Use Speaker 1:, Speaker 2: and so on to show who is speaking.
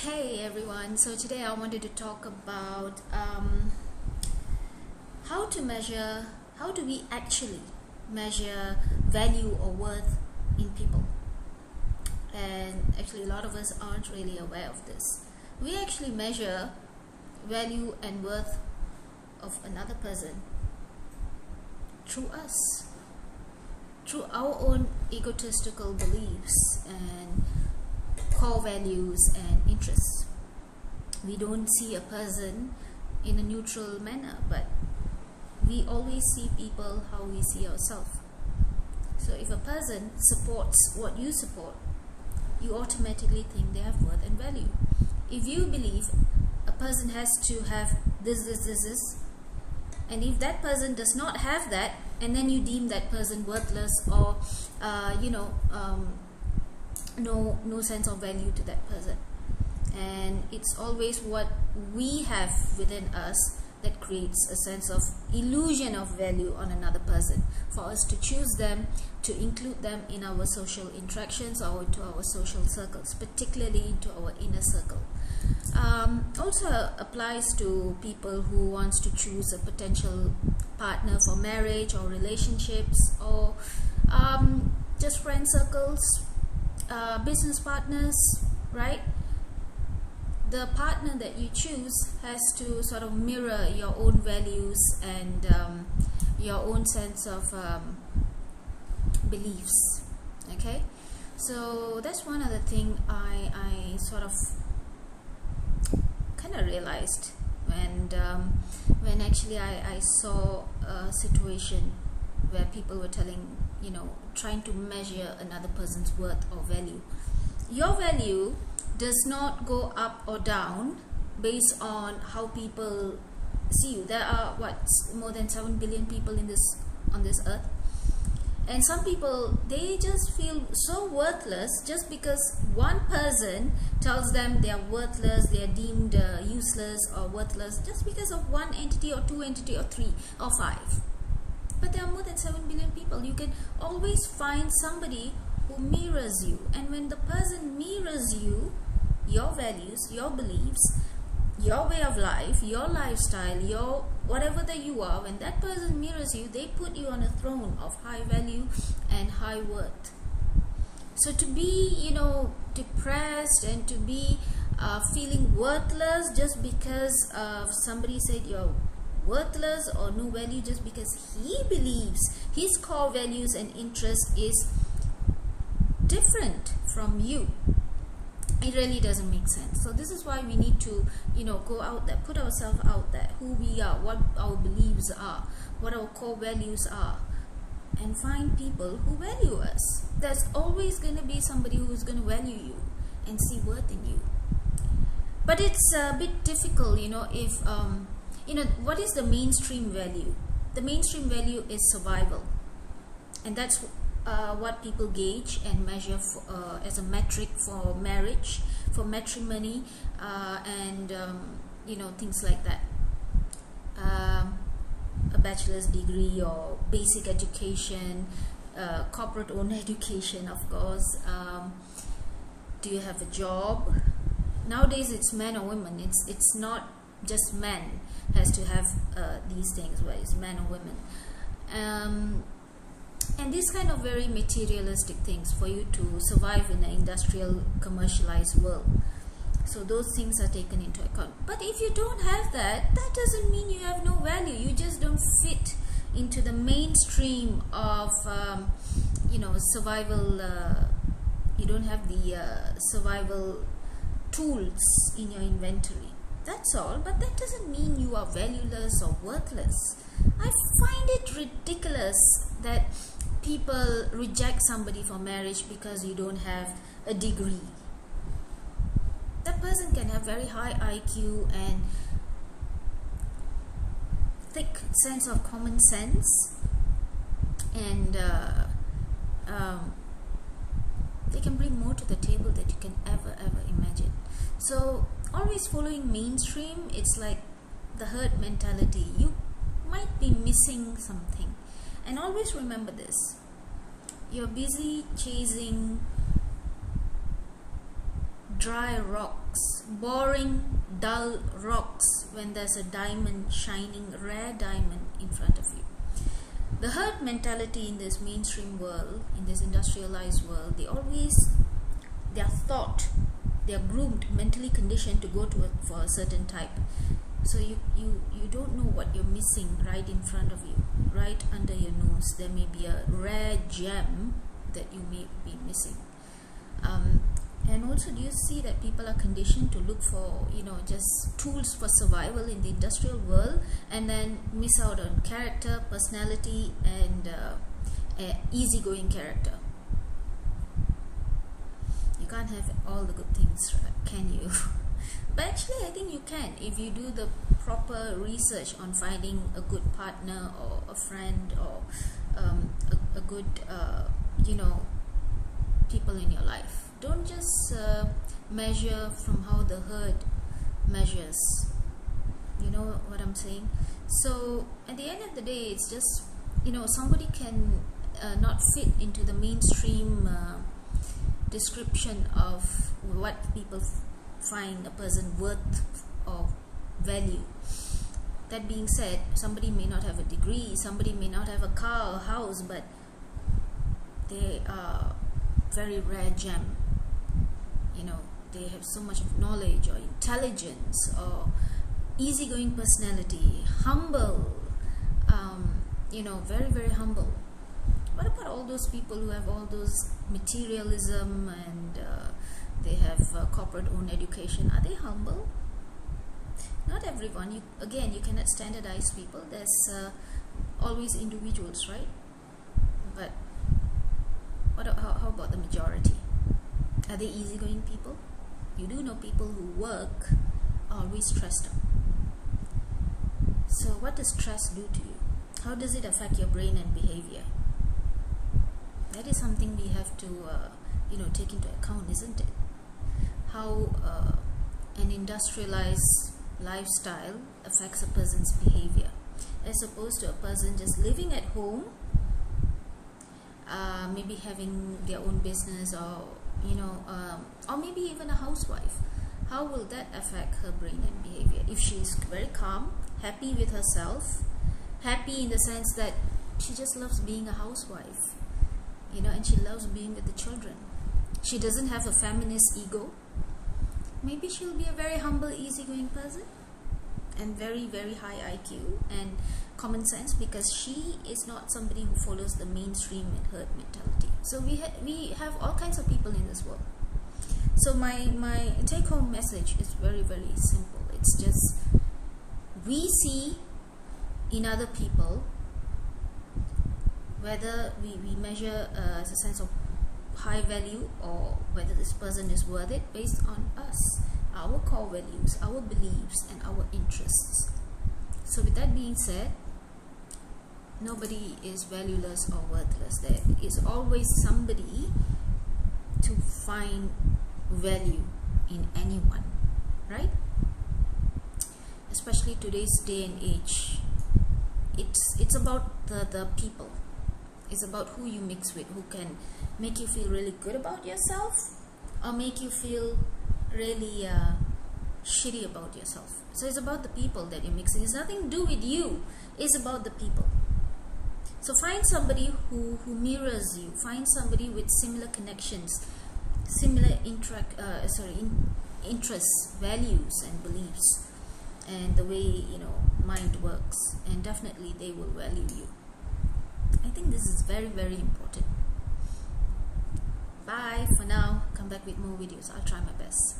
Speaker 1: Hey everyone, so today I wanted to talk about how do we actually measure value or worth in people. And actually, a lot of us aren't really aware of this. We actually measure value and worth of another person through us, through our own egotistical beliefs and core values and interests. We don't see a person in a neutral manner, but we always see people how we see ourselves. So if a person supports what you support, you automatically think they have worth and value. If you believe a person has to have this, and if that person does not have that, and then you deem that person worthless or no sense of value to that person. And it's always what we have within us that creates a sense of illusion of value on another person, for us to choose them, to include them in our social interactions or into our social circles, particularly into our inner circle. Also applies to people who wants to choose a potential partner for marriage or relationships, or just friend circles, business partners, right? The partner that you choose has to sort of mirror your own values and your own sense of beliefs. Okay, so that's one other thing I sort of kind of realized when actually I saw a situation where people were trying to measure another person's worth or value. Your value does not go up or down based on how people see you. There are more than 7 billion people on this earth, and some people, they just feel so worthless just because one person tells them they are worthless, they are deemed useless or worthless, just because of one entity or two entity or three or five. But there are more than 7 billion people. You can always find somebody who mirrors you, and when the person mirrors you, your values, your beliefs, your way of life, your lifestyle, your whatever that you are, when that person mirrors you, they put you on a throne of high value and high worth. So to be depressed and to be feeling worthless just because somebody said you're worthless or no value, just because he believes his core values and interests is different from you, it really doesn't make sense. So this is why we need to go out there, put ourselves out there, who we are, what our beliefs are, what our core values are, and find people who value us. There's always going to be somebody who's going to value you and see worth in you. But it's a bit difficult, if what is the mainstream value? The mainstream value is survival, and that's what people gauge and measure as a metric for marriage, for matrimony, and things like that. A bachelor's degree or basic education, corporate owned education, of course. Do you have a job? Nowadays it's men or women. It's not just men has to have these things, where it's men or women. And these kind of very materialistic things for you to survive in an industrial, commercialized world. So those things are taken into account. But if you don't have that, that doesn't mean you have no value. You just don't fit into the mainstream of survival. You don't have the survival tools in your inventory. That's all. But that doesn't mean you are valueless or worthless. I find it ridiculous that people reject somebody for marriage because you don't have a degree. That person can have very high IQ and thick sense of common sense, and they can bring more to the table that you can ever imagine. So always following mainstream, it's like the herd mentality. You might be missing something. And always remember this: you're busy chasing dry rocks, boring, dull rocks when there's a diamond, shining, rare diamond in front of you. The herd mentality in this mainstream world, in this industrialized world, they are taught, they are groomed, mentally conditioned to go for a certain type. So you don't know what you're missing right in front of you, right under your nose. There may be a rare gem that you may be missing. And also, do you see that people are conditioned to look for, just tools for survival in the industrial world, and then miss out on character, personality, and easygoing character? You can't have all the good things, right? Can you? But actually, I think you can if you do the proper research on finding a good partner or a friend or a good, people in your life. Don't just measure from how the herd measures. You know what I'm saying? So at the end of the day, it's just, somebody can not fit into the mainstream description of what people find a person worth or value. That being said, somebody may not have a degree, somebody may not have a car or house, but they are very rare gem. They have so much of knowledge or intelligence or easygoing personality, humble, very, very humble. What about all those people who have all those materialism and they have corporate owned education? Are they humble? Not everyone. You cannot standardize people. There's always individuals, right? But how about the majority? Are they easygoing people? You do know people who work are always stressed out. So what does stress do to you? How does it affect your brain and behavior? That is something we have to take into account, isn't it? How an industrialized lifestyle affects a person's behavior, as opposed to a person just living at home, maybe having their own business, or or maybe even a housewife. How will that affect her brain and behavior? If she's very calm, happy with herself, happy in the sense that she just loves being a housewife, and she loves being with the children. She doesn't have a feminist ego. Maybe she'll be a very humble, easygoing person, and very, very high IQ and common sense, because she is not somebody who follows the mainstream and herd mentality. So we have all kinds of people in this world. So my take-home message is very, very simple. It's just, we see in other people, whether we measure as a sense of high value or whether this person is worth it, based on us, our core values, our beliefs, and our interests. So with that being said, nobody is valueless or worthless. There is always somebody to find value in anyone, right? Especially today's day and age. It's about the people. It's about who you mix with, who can make you feel really good about yourself or make you feel really shitty about yourself. So it's about the people that you're mixing. It's nothing to do with you. It's about the people. So find somebody who mirrors you. Find somebody with similar connections, similar interests, values, and beliefs, and the way mind works. And definitely they will value you. I think this is very, very important. Bye for now. Come back with more videos. I'll try my best.